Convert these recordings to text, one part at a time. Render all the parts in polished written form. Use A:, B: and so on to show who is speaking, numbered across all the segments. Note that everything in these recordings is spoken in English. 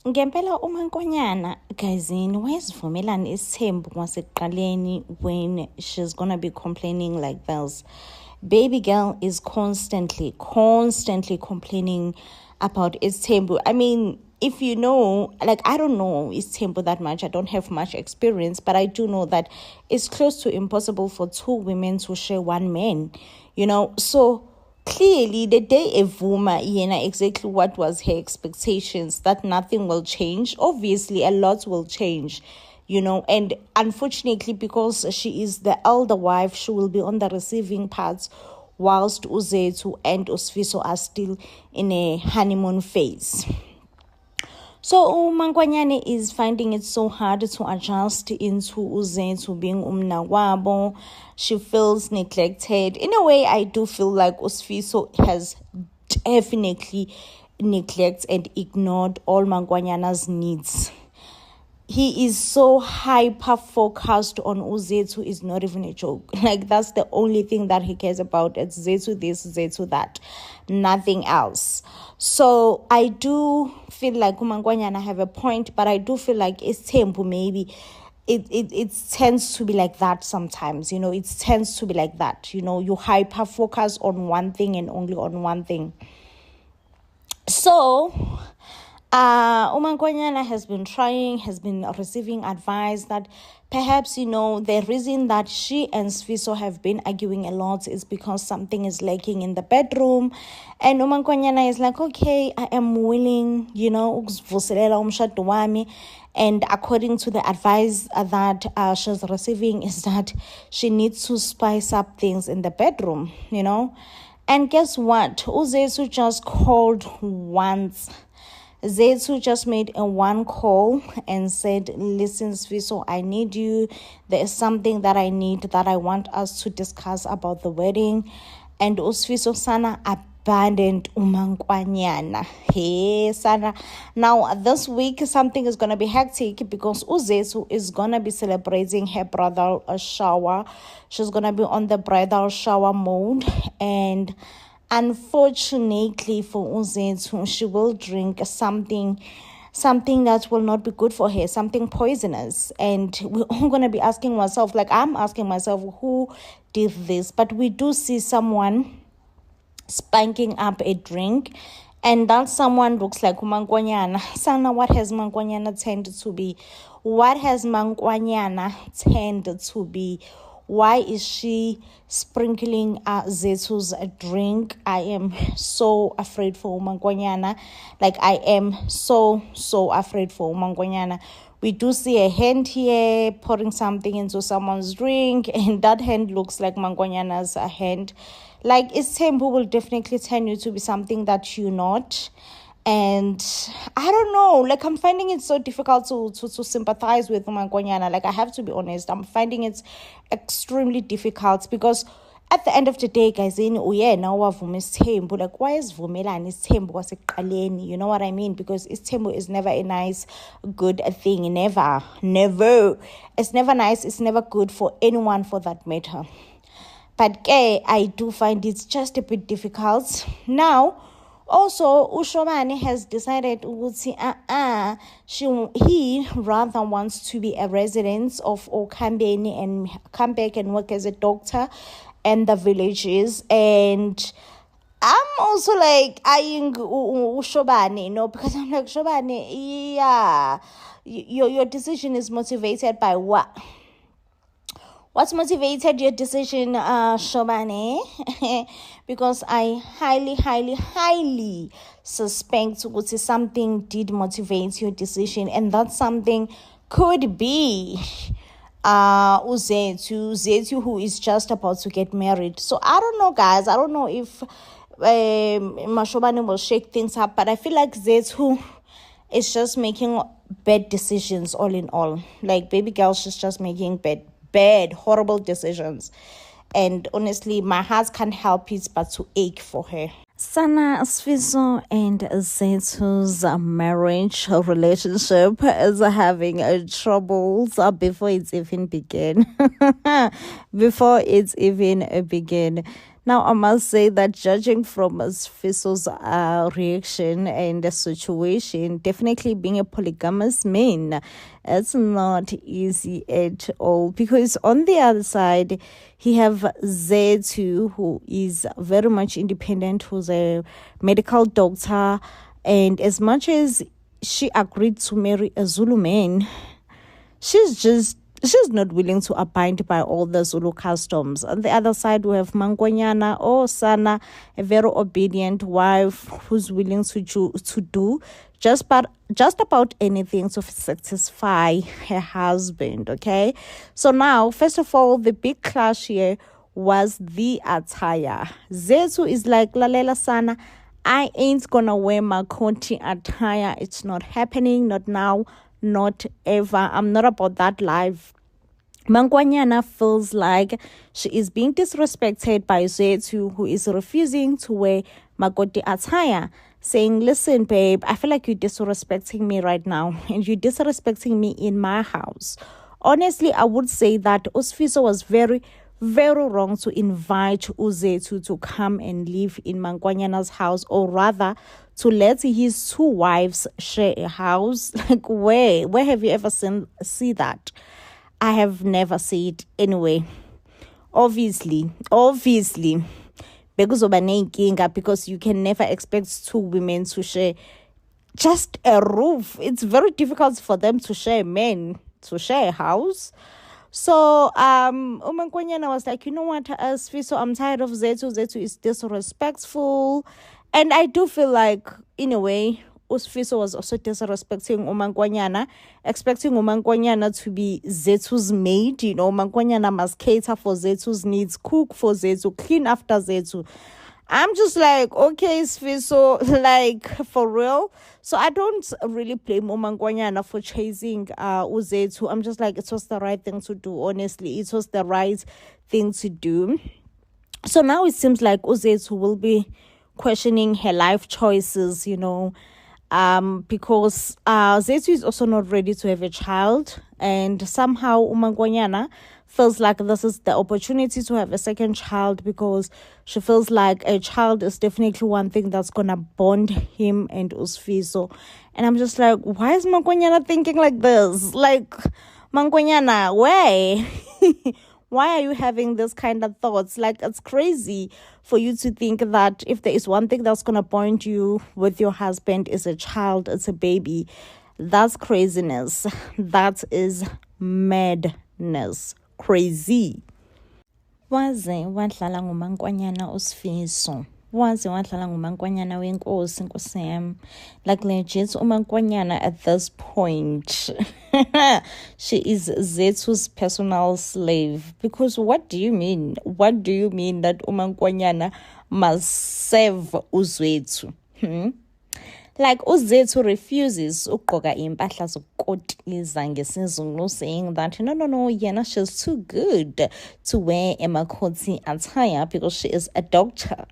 A: Ngempela uMankonyana guyzini wayezivumelana isithembu kwasekuqaleni when she's gonna be complaining like this. Baby girl is constantly complaining about isithembu. I mean, if you know, like, I don't know isithembu that much. I don't have much experience, but I do know that it's close to impossible for two women to share one man, so clearly the day evuma yena exactly what was her expectations, that nothing will change. Obviously a lot will change, and unfortunately, because she is the elder wife, she will be on the receiving part, whilst uZethu and uSifiso are still in a honeymoon phase. So uMankonyane is finding it so hard to adjust into uZethu being umnakwabo. She feels neglected. In a way, I do feel like uSifiso has definitely neglected and ignored all Mankonyana's needs. He is so hyper focused on uZethu, is not even a joke. Like, that's the only thing that he cares about. It's Zethu this, Zethu that, nothing else. So I do feel like uMankonyana have a point, but I do feel like isithembu maybe it tends to be like that sometimes. It tends to be like that. You hyper focus on one thing and only on one thing. So uMankonyana has been receiving advice that perhaps, the reason that she and Sifiso have been arguing a lot is because something is lacking in the bedroom. And uMankonyana is like, okay, I am willing, ukuzivuselela umshado wami. And according to the advice that she's receiving is that she needs to spice up things in the bedroom, And guess what? uZethu just called once. Zethu just made a one call and said, listen, Sifiso, I need you. There is something that I need, that I want us to discuss about the wedding. And uSifiso sana abandoned uMankonyana. Hey, sana. Now, this week, something is going to be hectic because uZethu is going to be celebrating her bridal shower. She's going to be on the bridal shower mode. And unfortunately for uZethu, she will drink something that will not be good for her, something poisonous. And we're all going to be asking ourselves, like I'm asking myself, who did this? But we do see someone spanking up a drink, and that someone looks like uMankonyana. Sana, what has Mankonyana tended to be? What has Mankonyana tended to be? Why is she sprinkling Zethu's drink? I am so afraid for uMankonyana. Like, I am so afraid for uMankonyana. We do see a hand here pouring something into someone's drink, and that hand looks like Mankonyana's hand. Like, isithembu will definitely turn you to be something that you're not. And I don't know, like, I'm finding it so difficult to sympathize with uMankonyana. Like, I have to be honest, I'm finding it extremely difficult because at the end of the day, guys, uyena owavuma isithembu. Like, why is vumelani isithembu kwasekuqaleni? You know what I mean? Because isithembu is never a nice, good thing. Never. It's never nice. It's never good for anyone, for that matter. But I do find it's just a bit difficult. Now, also, Ushobane has decided he rather wants to be a resident of Okambeni and come back and work as a doctor in the villages. And I'm also like eyeing Ushobane, because I'm like, Shobane, yeah, your decision is motivated by what? What's motivated your decision, Shobane? Because I highly suspect something did motivate your decision, and that something could be uZethu, who is just about to get married. So I don't know, guys. I don't know if Mashobane will shake things up, but I feel like Zethu is just making bad decisions all in all. Like, baby girl, she's just making bad, horrible decisions. And honestly, my heart can't help it but to ache for her. Sana, Sifiso and Zethu's marriage relationship is having troubles before it's even begin. Now, I must say that judging from Sfiso's reaction and the situation, definitely being a polygamous man, it's not easy at all. Because on the other side, he have Zethu, who is very much independent, who's a medical doctor. And as much as she agreed to marry a Zulu man, she's not willing to abide by all the Zulu customs. On the other side, we have Mangonyana or Sana, a very obedient wife who's willing to do just about anything to satisfy her husband. Okay, so now, first of all, the big clash here was the attire. Zethu is like, Lalela Sana, I ain't gonna wear my Conti attire. It's not happening, not now, not ever. I'm not about that life. Mangonyana feels like she is being disrespected by Zethu, who is refusing to wear Makoti attire, saying, listen, babe, I feel like you're disrespecting me right now, and you're disrespecting me in my house. Honestly, I would say that Usfiso was very, very wrong to invite Zethu to come and live in Mangonyana's house, or rather to let his two wives share a house. Like, where have you ever see that? I have never seen it anyway. Obviously, because you can never expect two women to share just a roof. It's very difficult for them to share to share a house. So Umangonyana was like, you know what, Sfiso, I'm tired of Zethu. Zethu is disrespectful. And I do feel like, in a way, Usfiso was also disrespecting Umangonyana, expecting Umangonyana to be Zethu's maid. You know, Umangonyana must cater for Zethu's needs, cook for Zethu, clean after Zethu. I'm just like, okay, Sfiso, like, for real. So I don't really blame Umangonyana for chasing Zethu. I'm just like, it was the right thing to do, honestly. It was the right thing to do. So now it seems like Zethu will be questioning her life choices, you know, because Zethu is also not ready to have a child, and somehow Umangonyana feels like this is the opportunity to have a second child, because she feels like a child is definitely one thing that's gonna bond him and Usfiso. And I'm just like, why is Mangonyana thinking like this? Like, Mangonyana, why? Why are you having this kind of thoughts? Like, it's crazy for you to think that if there is one thing that's going to bond you with your husband is a child, it's a baby. That's craziness. That is madness. Crazy. Waze wadlala nguMangonyana uSifiso. Waze wadlala nguMangonyana wenkosi, nkosi yami. Like, legit, uMangonyana at this point, she is Zethu's personal slave. Because what do you mean? What do you mean that uMangonyana must serve uZethu? Like, uZethu refuses ukugqoka impahla zokukotiza ngesizulu, saying that no, yena, she's too good to wear a makoti attire because she is a doctor.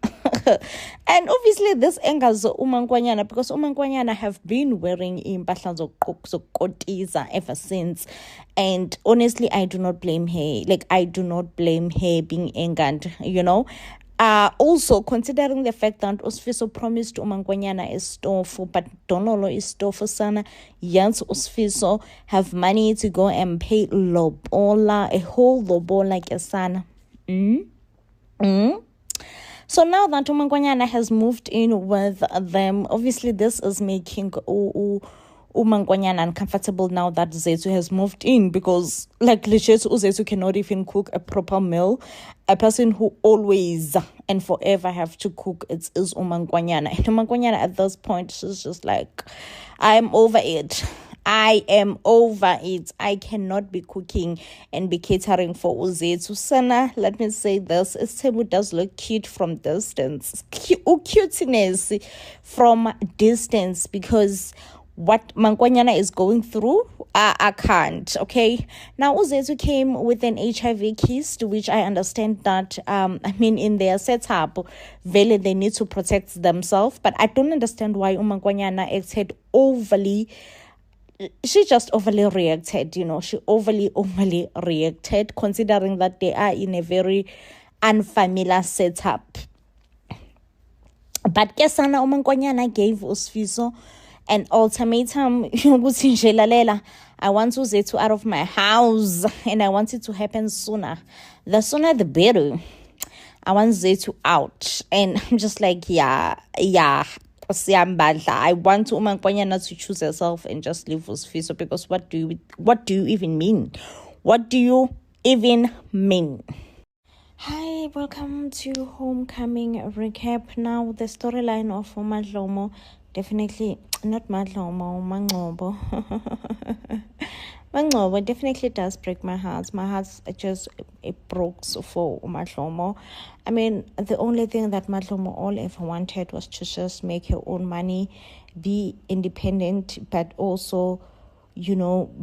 A: And obviously this angers uMangonyana, because uMangonyana have been wearing impahla zokukotiza ever since. And honestly, I do not blame her. Like, I do not blame her being angered, you know. Also, considering the fact that Usfiso promised uMangonyana a stofo, but Donolo is stofo sana, Jans Usfiso have money to go and pay lobola, a whole lobola kesana. So now that uMangonyana has moved in with them, obviously this is making uMangonyana uncomfortable now that Zethu has moved in, because like legit Zethu cannot even cook a proper meal. A person who always and forever have to cook is uMangonyana. And uMangonyana at this point, she's just like, I'm over it. I am over it. I cannot be cooking and be catering for Zethu. Sana, let me say this. Isthembu does look cute from distance. Cuteness from distance, because what Mangonyana is going through, I can't, okay? Now, Zethu came with an HIV case, which I understand that, in their setup, really they need to protect themselves. But I don't understand why Mangonyana acted overly. She just overly reacted, you know. She overly reacted, considering that they are in a very unfamiliar setup. But Kesana Umankonyana gave Usfiso an ultimatum. I want Uzetu out of my house, and I want it to happen sooner. The sooner the better. I want Zetu out. And I'm just like, yeah. I want Umankonyana to choose herself and just leave Usfiso, because what do you even mean? What do you even mean? Hi, welcome to Homecoming Recap. Now, the storyline of Madlomo, definitely not Madlomo, Manglobo. Manglobo definitely does break my heart. My heart just it broke for Madlomo. I mean, the only thing that Madlomo all ever wanted was to just make her own money, be independent, but also,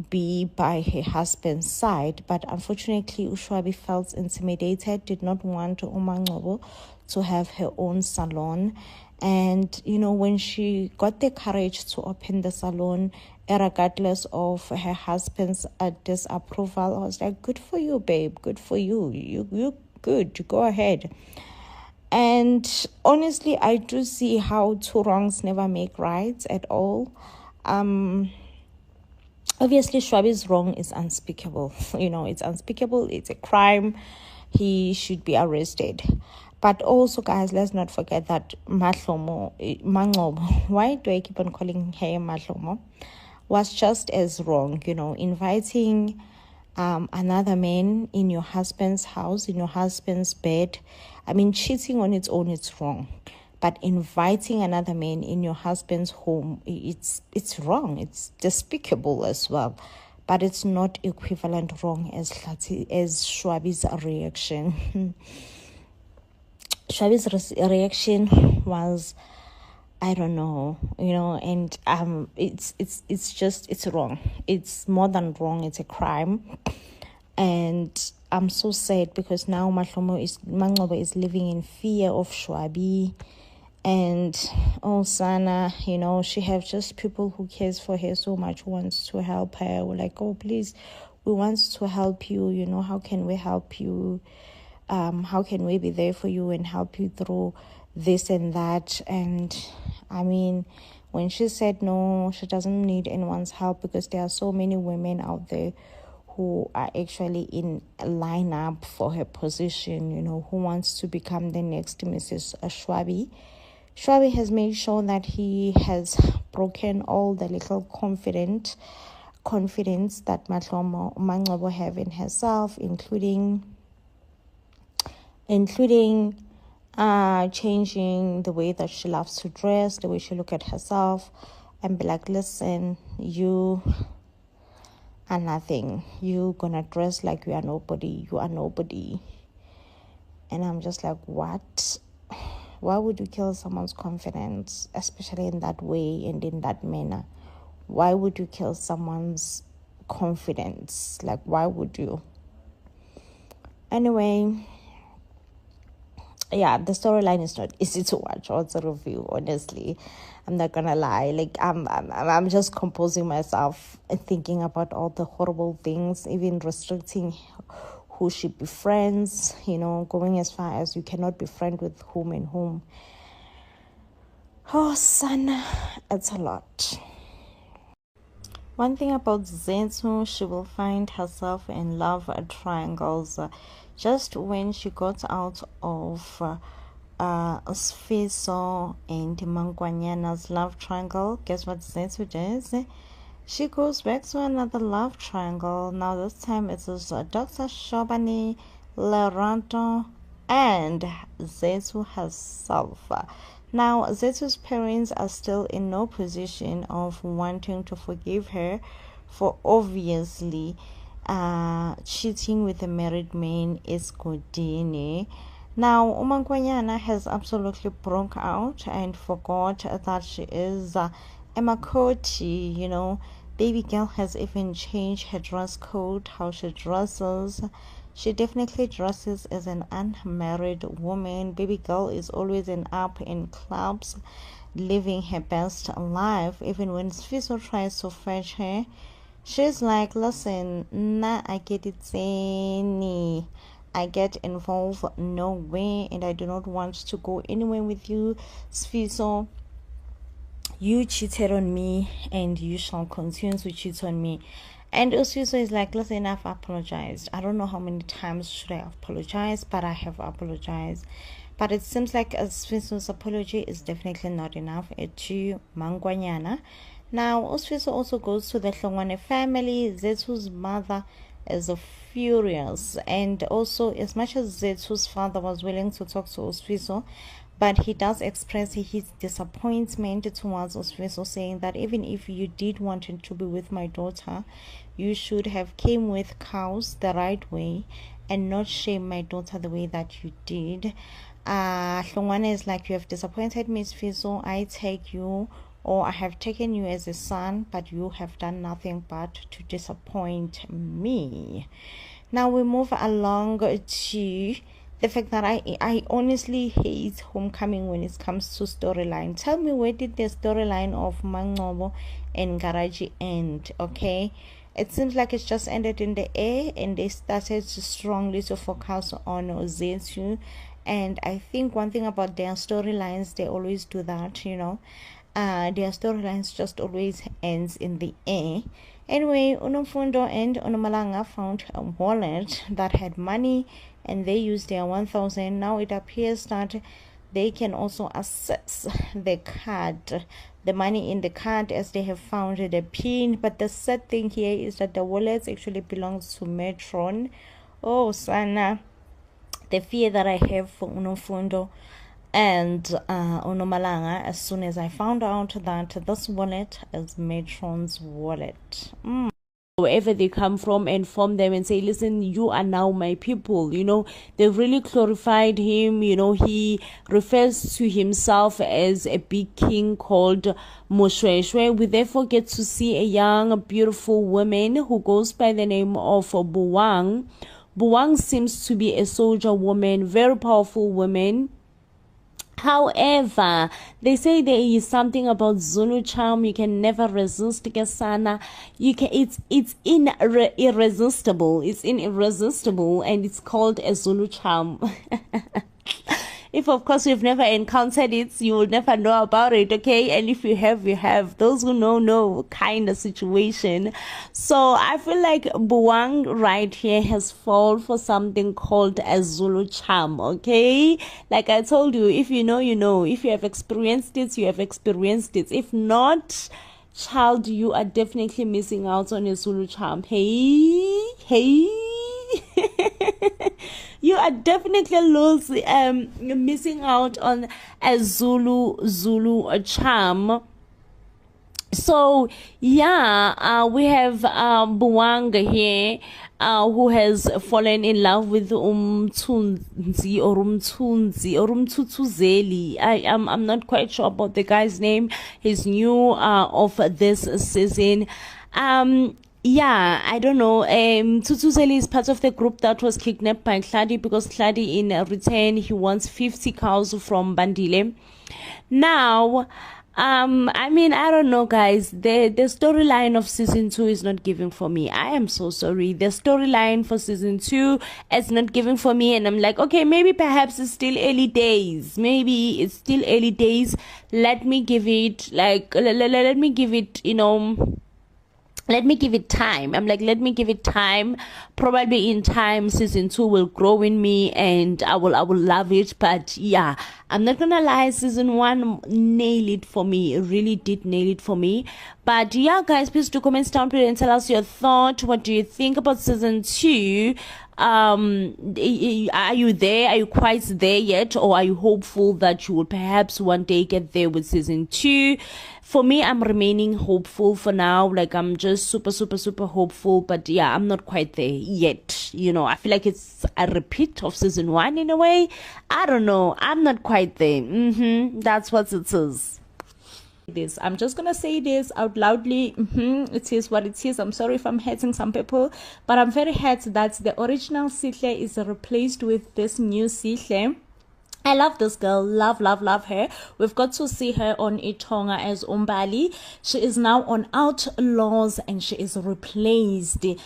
A: be by her husband's side. But unfortunately, Ushwabi felt intimidated, did not want Umangcobo to have her own salon. And, when she got the courage to open the salon, regardless of her husband's disapproval, I was like, good for you, babe. Good for you. You good. Go ahead. And honestly, I do see how two wrongs never make right at all. Obviously, Shwabi's wrong is unspeakable. It's unspeakable. It's a crime. He should be arrested. But also, guys, let's not forget that Mangcobo, why do I keep on calling her Mangcobo, was just as wrong. Inviting another man in your husband's house, in your husband's bed. I mean, cheating on its own, it's wrong. But inviting another man in your husband's home, it's wrong. It's despicable as well. But it's not equivalent wrong as Shwabi's reaction. Shwabi's reaction was, I don't know, and it's wrong. It's more than wrong. It's a crime. And I'm so sad because now Mangcobo is living in fear of Shwabi. And Sana, she have just people who cares for her so much, who wants to help her. We're like, oh, please, we want to help you. How can we help you? How can we be there for you and help you through this and that? And I mean, when she said no, she doesn't need anyone's help, because there are so many women out there who are actually in a lineup for her position, who wants to become the next Mrs. Shwabi. Shwabi has made sure that he has broken all the little confidence that Mangcobo have in herself, including changing the way that she loves to dress, the way she look at herself, and be like, listen, you are nothing. You gonna dress like you are nobody. You are nobody. And I'm just like, what? Why would you kill someone's confidence, especially in that way and in that manner? Why would you kill someone's confidence? Like, why would you? Anyway, yeah, the storyline is not easy to watch or to review, honestly. I'm not gonna lie. Like, I'm just composing myself and thinking about all the horrible things, even restricting who she befriends, going as far as you cannot befriend with whom and whom. Oh, Sana, it's a lot. One thing about Zethu, she will find herself in love triangles. Just when she got out of Sfiso and Mangwanyana's love triangle, guess what Zethu does? She goes back to another love triangle. Now this time it is Dr. Shobani, Leranto, and Zethu herself. Now Zethu's parents are still in no position of wanting to forgive her for obviously cheating with a married man Escudini. Now Umangwanyana has absolutely broke out and forgot that she is Emakoti. Baby girl has even changed her dress code, how she dresses. She definitely dresses as an unmarried woman. Baby girl is always up in clubs, living her best life. Even when Sfiso tries to fetch her, she's like, listen, nah, I get it, Zeni. I get involved nowhere, and I do not want to go anywhere with you, Sfiso. You cheated on me, and you shall continue to cheat on me. And Sfiso is like, listen, I've apologized. I don't know how many times should I apologize, but I have apologized. But it seems like Sfiso's apology is definitely not enough. It's you, Mangwanyana. Now, Sfiso also goes to the Hlongwane family. Zethu's mother is furious, and also as much as Zethu's father was willing to talk to Sfiso, but he does express his disappointment towards Sfiso, saying that even if you did want to be with my daughter, you should have came with cows the right way and not shame my daughter the way that you did. Hlongwane is like, you have disappointed me, Sfiso. I take you, or I have taken you as a son, but you have done nothing but to disappoint me. Now we move along to the fact that I honestly hate Homecoming when it comes to storyline. Tell me, where did the storyline of Mangcobo and Garaji end? Okay, it seems like it's just ended in the air, and they started strongly to focus on Zethu. And I think one thing about their storylines, they always do that, you know. Their storylines just always ends in the air. Anyway, Unomfundo and Unomalanga found a wallet that had money, and they used their 1,000. Now it appears that they can also access the card, the money in the card, as they have found the pin. But the sad thing here is that the wallet actually belongs to Metron. Oh, Sana, the fear that I have for Unomfundo and Unomalanga as soon as I found out that this wallet is Metron's wallet. Wherever they come from, and inform them and say, listen, you are now my people. You know, they've really glorified him. You know, he refers to himself as a big king called Moshweshwe. We therefore get to see a young, beautiful woman who goes by the name of Buwang. Buwang seems to be a soldier woman, very powerful woman. However, they say there is something about Zulu charm you can never resist, Kesana. It's irresistible. It's irresistible, and it's called a Zulu charm. If, of course, you've never encountered it, you will never know about it, okay? And if you have, you have. Those who know kind of situation. So I feel like Buwang right here has fallen for something called a Zulu charm, okay? Like I told you, if you know, you know. If you have experienced it, you have experienced it. If not, child, you are definitely missing out on a Zulu charm. Hey. You are definitely missing out on a Zulu charm. So yeah, we have Buwang here, who has fallen in love with Umtunzi or Umtutuzeli. I'm not quite sure about the guy's name. He's new of this season. Yeah, I don't know. Tutuzeli is part of the group that was kidnapped by Hladi, because Hladi in return he wants 50 cows from Bandile. Now, I mean, I don't know, guys. The storyline of season 2 is not giving for me. I am so sorry. The storyline for season 2 is not giving for me, and I'm like, okay, maybe perhaps it's still early days. Maybe it's still early days. Let me give it let me give it, you know. Let me give it time. I'm like, let me give it time. Probably in time, season 2 will grow in me, and I will love it. But yeah, I'm not gonna lie, season 1 nailed it for me. It really did nail it for me. But yeah, guys, please do comment down below and tell us your thought. What do you think about season 2? Are you there? Are you quite there yet? Or are you hopeful that you will perhaps one day get there with season 2? For me, I'm remaining hopeful for now. Like, I'm just super hopeful. But yeah, I'm not quite there yet. You know, I feel like it's a repeat of season 1 in a way. I don't know. I'm not quite there. That's what it is. I'm just gonna say this out loudly. It is what it is. I'm sorry if I'm hurting some people, but I'm very hurt that the original Sihle is replaced with this new Sihle. I love this girl, love her. We've got to see her on Itonga as Umbali. She is now on Outlaws and she is replaced because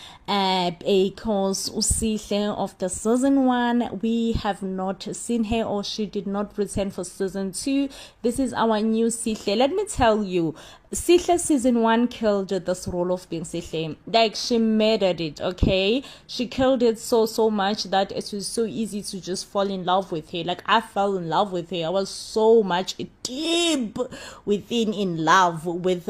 A: Usihle of the season 1, we have not seen her, or she did not return for season 2. This is our new Sihle. Let me tell you, Sihle season 1 killed this role of being Sihle. Like, she murdered it, okay? She killed it so much that it was so easy to just fall in love with her. Like, I fell in love with her. I was so much deep within in love with